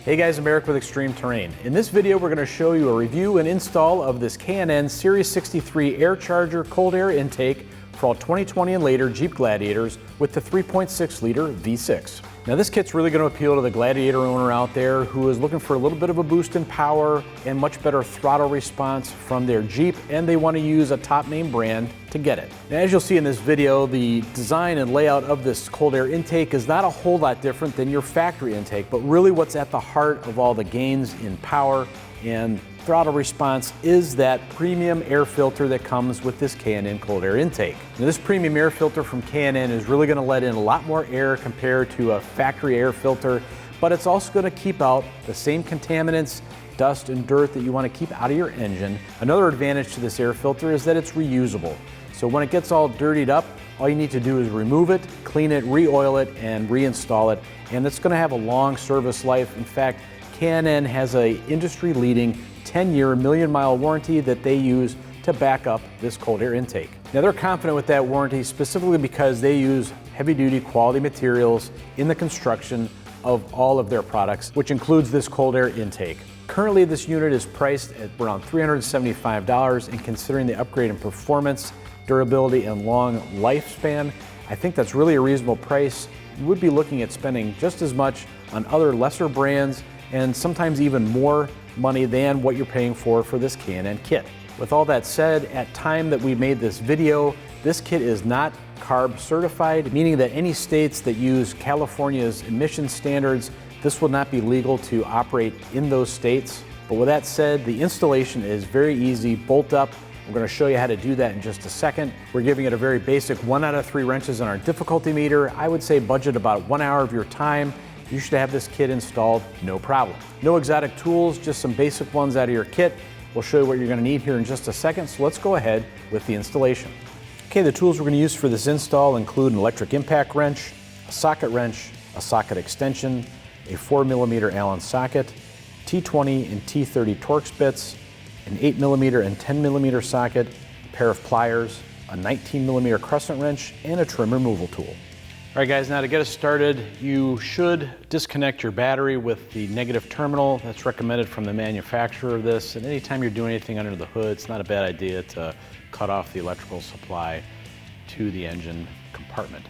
Hey guys, I'm Eric with Extreme Terrain. In this video, we're going to show you a review and install of this K&N Series 63 Air Charger cold air intake for all 2020 and later Jeep Gladiators with the 3.6 liter V6. Now this kit's really going to appeal to the Gladiator owner out there who is looking for a little bit of a boost in power and much better throttle response from their Jeep, and they want to use a top name brand to get it. Now, as you'll see in this video, the design and layout of this cold air intake is not a whole lot different than your factory intake, but really what's at the heart of all the gains in power and throttle response is that premium air filter that comes with this K&N cold air intake. Now, this premium air filter from K&N is really going to let in a lot more air compared to a factory air filter, but it's also going to keep out the same contaminants, dust and dirt that you want to keep out of your engine. Another advantage to this air filter is that it's reusable. So when it gets all dirtied up, all you need to do is remove it, clean it, re-oil it, and reinstall it, and it's going to have a long service life. In fact, K&N has an industry-leading 10-year million-mile warranty that they use to back up this cold air intake. Now they're confident with that warranty specifically because they use heavy-duty quality materials in the construction of all of their products, which includes this cold air intake. Currently, this unit is priced at around $375, and considering the upgrade in performance, durability, and long lifespan, I think that's really a reasonable price. You would be looking at spending just as much on other lesser brands and sometimes even more money than what you're paying for this K&N kit. With all that said, at time that we made this video, this kit is not CARB certified, meaning that any states that use California's emission standards, this will not be legal to operate in those states. But with that said, the installation is very easy, bolt up. We're going to show you how to do that in just a second. We're giving it a very basic 1 out of 3 wrenches on our difficulty meter. I would say budget about 1 hour of your time. You should have this kit installed, no problem. No exotic tools, just some basic ones out of your kit. We'll show you what you're going to need here in just a second, so let's go ahead with the installation. Okay, the tools we're going to use for this install include an electric impact wrench, a socket extension, a 4mm Allen socket, T20 and T30 Torx bits, an 8mm and 10mm socket, a pair of pliers, a 19mm crescent wrench, and a trim removal tool. All right guys, now to get us started, you should disconnect your battery with the negative terminal. That's recommended from the manufacturer of this. And anytime you're doing anything under the hood, it's not a bad idea to cut off the electrical supply to the engine compartment.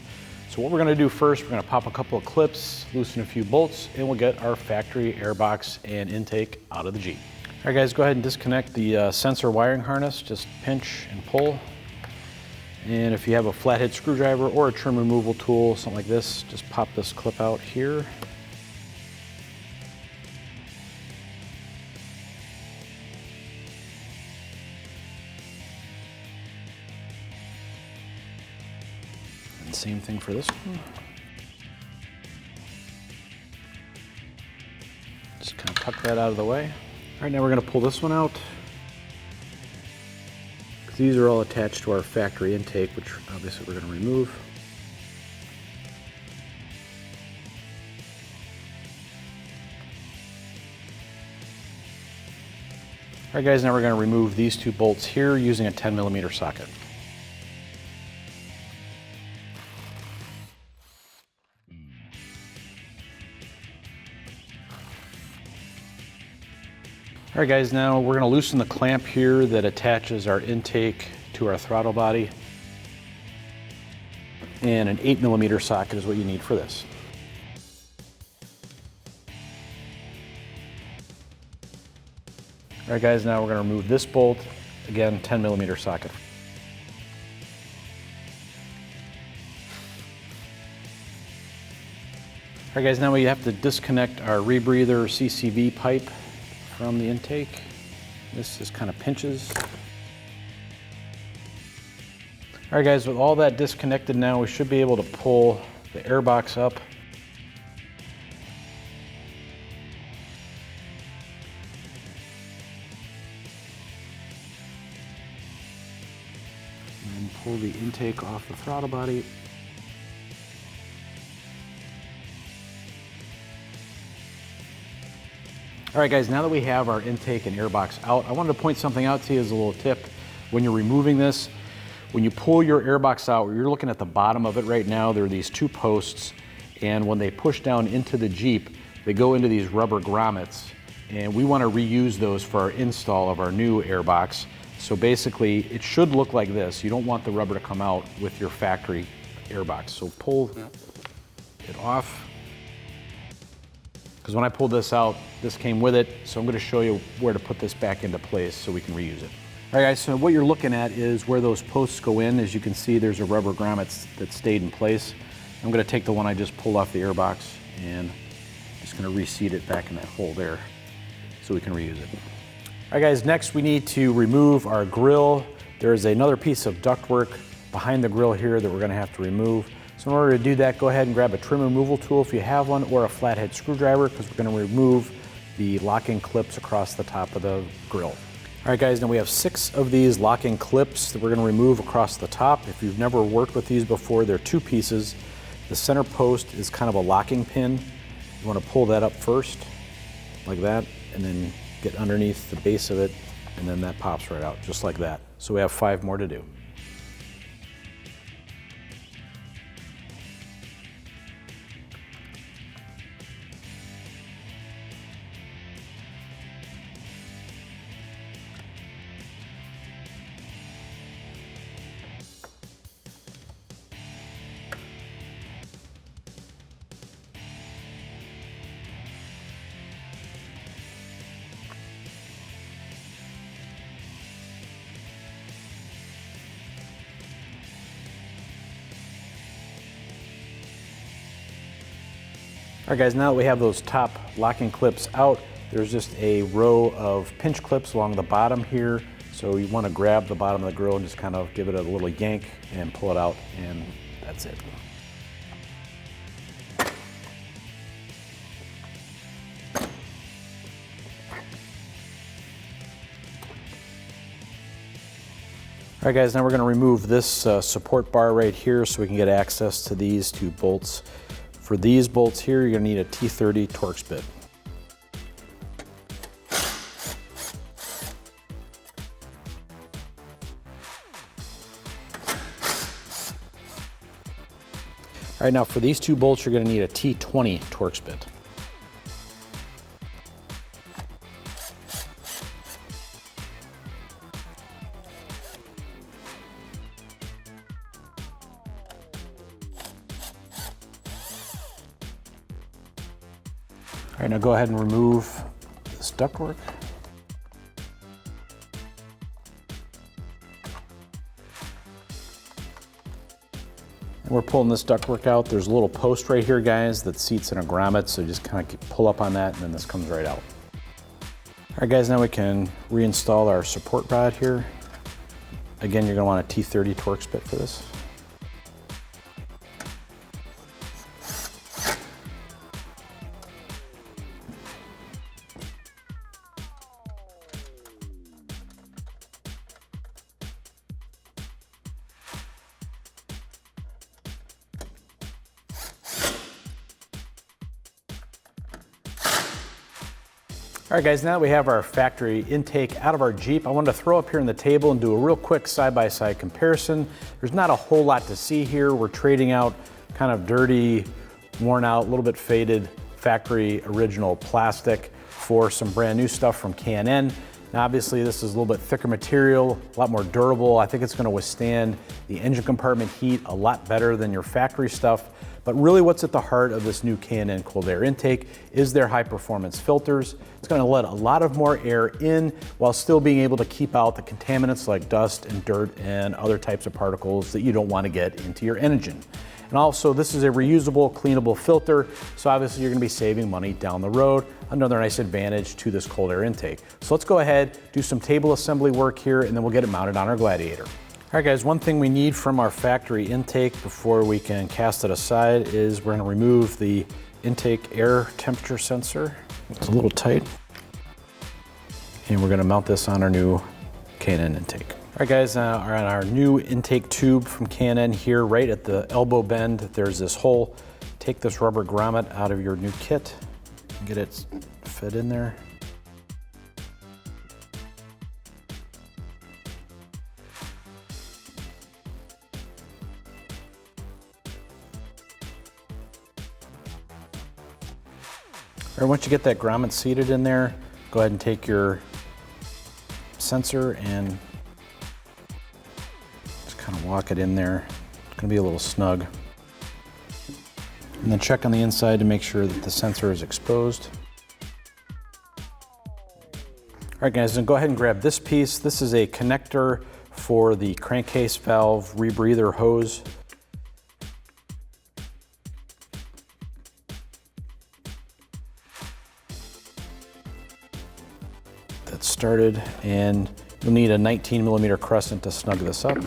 So what we're gonna do first, we're gonna pop a couple of clips, loosen a few bolts, and we'll get our factory airbox and intake out of the Jeep. All right guys, go ahead and disconnect the sensor wiring harness. Just pinch and pull. And if you have a flathead screwdriver or a trim removal tool, something like this, just pop this clip out here. And same thing for this one. Just kind of tuck that out of the way. All right, now we're going to pull this one out. These are all attached to our factory intake, which obviously we're going to remove. All right guys, now we're going to remove these 2 bolts here using a 10mm socket. All right guys, now we're going to loosen the clamp here that attaches our intake to our throttle body. And an 8mm socket is what you need for this. All right guys, now we're going to remove this bolt. Again, 10mm socket. All right guys, now we have to disconnect our rebreather CCV pipe from the intake. This just kind of pinches. All right guys, with all that disconnected now, we should be able to pull the airbox up. And pull the intake off the throttle body. All right guys, now that we have our intake and airbox out, I wanted to point something out to you as a little tip. When you're removing this, when you pull your airbox out, you're looking at the bottom of it right now, there are these 2 posts, and when they push down into the Jeep, they go into these rubber grommets, and we want to reuse those for our install of our new airbox. So basically, it should look like this. You don't want the rubber to come out with your factory airbox. So pull it off. Because when I pulled this out, this came with it. So I'm going to show you where to put this back into place so we can reuse it. All right, guys, so what you're looking at is where those posts go in. As you can see, there's a rubber grommet that stayed in place. I'm going to take the one I just pulled off the airbox and just going to reseat it back in that hole there so we can reuse it. All right, guys, next we need to remove our grill. There's another piece of ductwork behind the grill here that we're going to have to remove. So in order to do that, go ahead and grab a trim removal tool if you have one, or a flathead screwdriver, because we're going to remove the locking clips across the top of the grill. All right, guys, now we have 6 of these locking clips that we're going to remove across the top. If you've never worked with these before, they're 2 pieces. The center post is kind of a locking pin. You want to pull that up first, like that, and then get underneath the base of it, and then that pops right out, just like that. So we have 5 more to do. All right, guys, now that we have those top locking clips out, there's just a row of pinch clips along the bottom here. So you want to grab the bottom of the grill and just kind of give it a little yank and pull it out, and that's it. All right, guys, now we're going to remove this support bar right here so we can get access to these 2 bolts. For these bolts here, you're going to need a T30 Torx bit. All right, now for these 2 bolts, you're going to need a T20 Torx bit. All right, now go ahead and remove this ductwork. And we're pulling this ductwork out. There's a little post right here, guys, that seats in a grommet, so just kind of pull up on that, and then this comes right out. All right, guys, now we can reinstall our support rod here. Again, you're going to want a T30 Torx bit for this. All right, guys, now that we have our factory intake out of our Jeep, I wanted to throw up here on the table and do a real quick side-by-side comparison. There's not a whole lot to see here. We're trading out kind of dirty, worn out, a little bit faded factory original plastic for some brand new stuff from K&N. Now, obviously, this is a little bit thicker material, a lot more durable. I think it's going to withstand the engine compartment heat a lot better than your factory stuff. But really what's at the heart of this new K&N cold air intake is their high performance filters. It's going to let a lot of more air in while still being able to keep out the contaminants like dust and dirt and other types of particles that you don't want to get into your engine. And also, this is a reusable, cleanable filter, so obviously you're going to be saving money down the road. Another nice advantage to this cold air intake. So let's go ahead, do some table assembly work here, and then we'll get it mounted on our Gladiator. All right, guys, one thing we need from our factory intake before we can cast it aside is we're going to remove the intake air temperature sensor. It's a little tight. And we're going to mount this on our new K&N intake. All right, guys, are on our new intake tube from K&N here, right at the elbow bend. There's this hole. Take this rubber grommet out of your new kit and get it fed in there. All right, once you get that grommet seated in there, go ahead and take your sensor and just kind of walk it in there. It's gonna be a little snug. And then check on the inside to make sure that the sensor is exposed. All right guys, then go ahead and grab this piece. This is a connector for the crankcase valve rebreather hose. That's started, and you'll need a 19mm crescent to snug this up.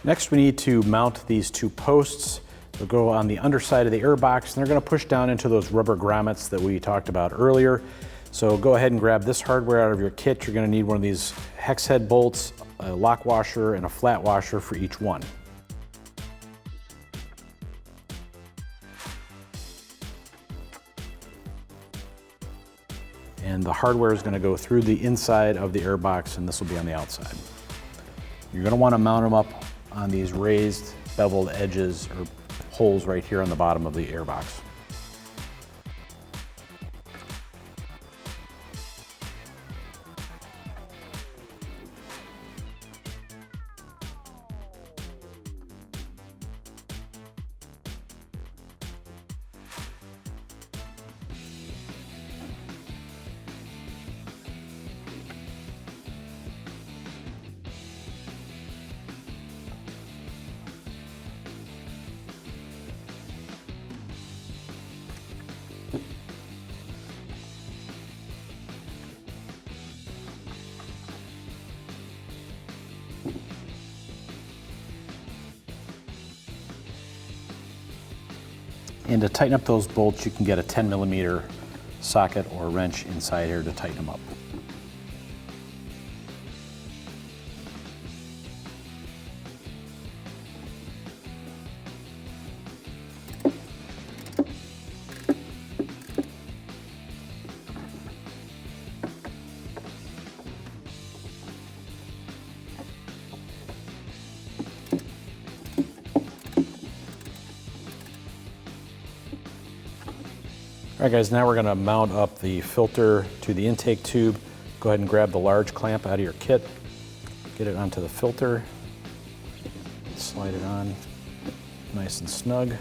Next, we need to mount these two posts. They'll go on the underside of the air box, and they're going to push down into those rubber grommets that we talked about earlier. So go ahead and grab this hardware out of your kit. You're going to need one of these hex head bolts, a lock washer, and a flat washer for each one. And the hardware is going to go through the inside of the air box, and this will be on the outside. You're going to want to mount them up on these raised beveled edges or holes right here on the bottom of the air box. And to tighten up those bolts, you can get a 10mm socket or wrench inside here to tighten them up. All right guys, now we're gonna mount up the filter to the intake tube. Go ahead and grab the large clamp out of your kit, get it onto the filter, slide it on nice and snug.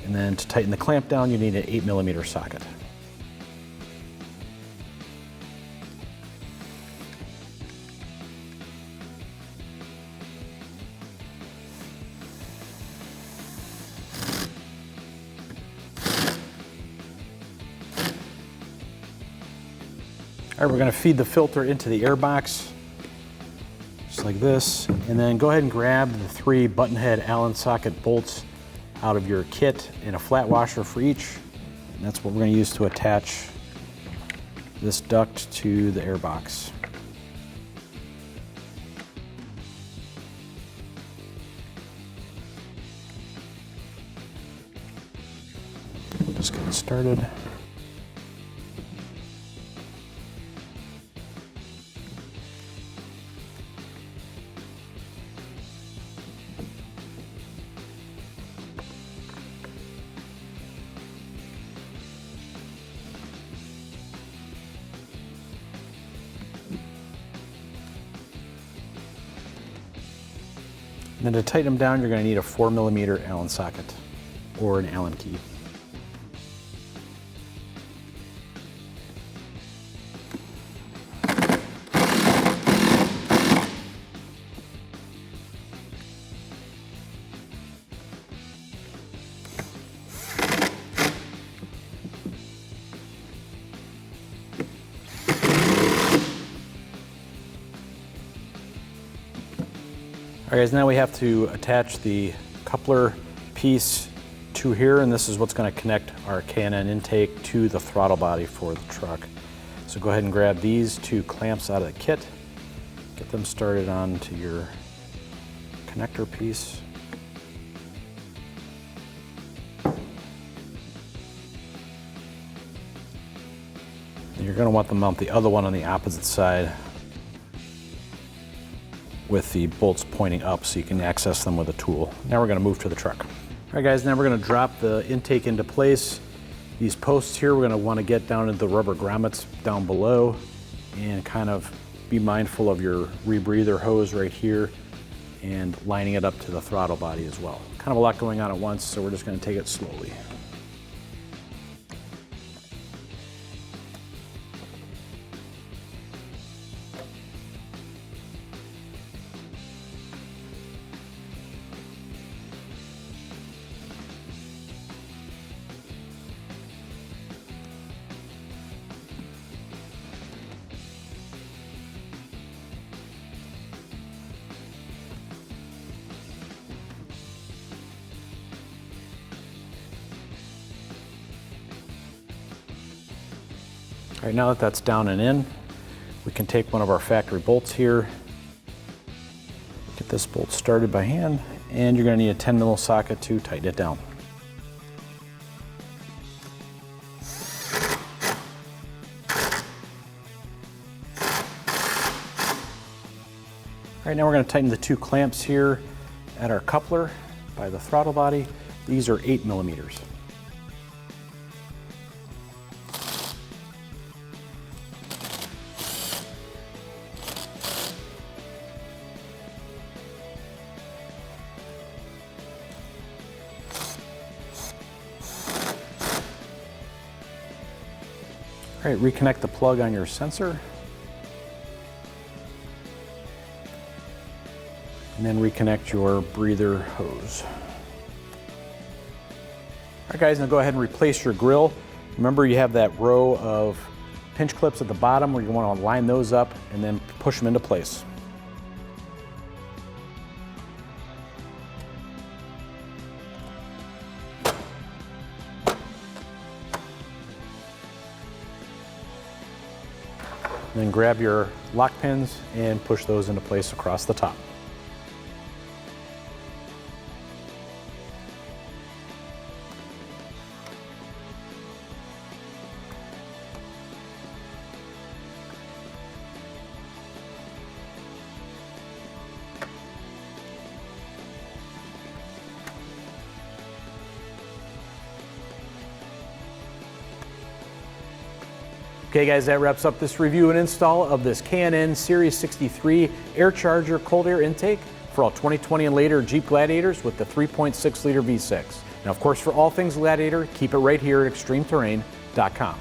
And then to tighten the clamp down, you need an 8mm socket. All right, we're going to feed the filter into the air box, just like this, and then go ahead and grab the 3 button head Allen socket bolts out of your kit and a flat washer for each. And that's what we're going to use to attach this duct to the air box. Just getting started. And then to tighten them down, you're going to need a 4mm Allen socket or an Allen key. All right guys, now we have to attach the coupler piece to here, and this is what's going to connect our K&N intake to the throttle body for the truck. So go ahead and grab these 2 clamps out of the kit, get them started onto your connector piece. You're going to want to mount the other one on the opposite side with the bolts pointing up so you can access them with a tool. Now we're going to move to the truck. All right guys, now we're going to drop the intake into place. These posts here, we're going to want to get down into the rubber grommets down below and kind of be mindful of your rebreather hose right here and lining it up to the throttle body as well. Kind of a lot going on at once, so we're just going to take it slowly. All right, now that that's down and in, we can take one of our factory bolts here, get this bolt started by hand, and you're going to need a 10mm socket to tighten it down. All right, now we're going to tighten the two clamps here at our coupler by the throttle body. These are 8mm. All right, reconnect the plug on your sensor. And then reconnect your breather hose. All right guys, now go ahead and replace your grill. Remember you have that row of pinch clips at the bottom where you want to line those up and then push them into place. And then grab your lock pins and push those into place across the top. Okay guys, that wraps up this review and install of this K&N Series 63 Air Charger cold air intake for all 2020 and later Jeep Gladiators with the 3.6 liter V6. Now of course, for all things Gladiator, keep it right here at extremeterrain.com.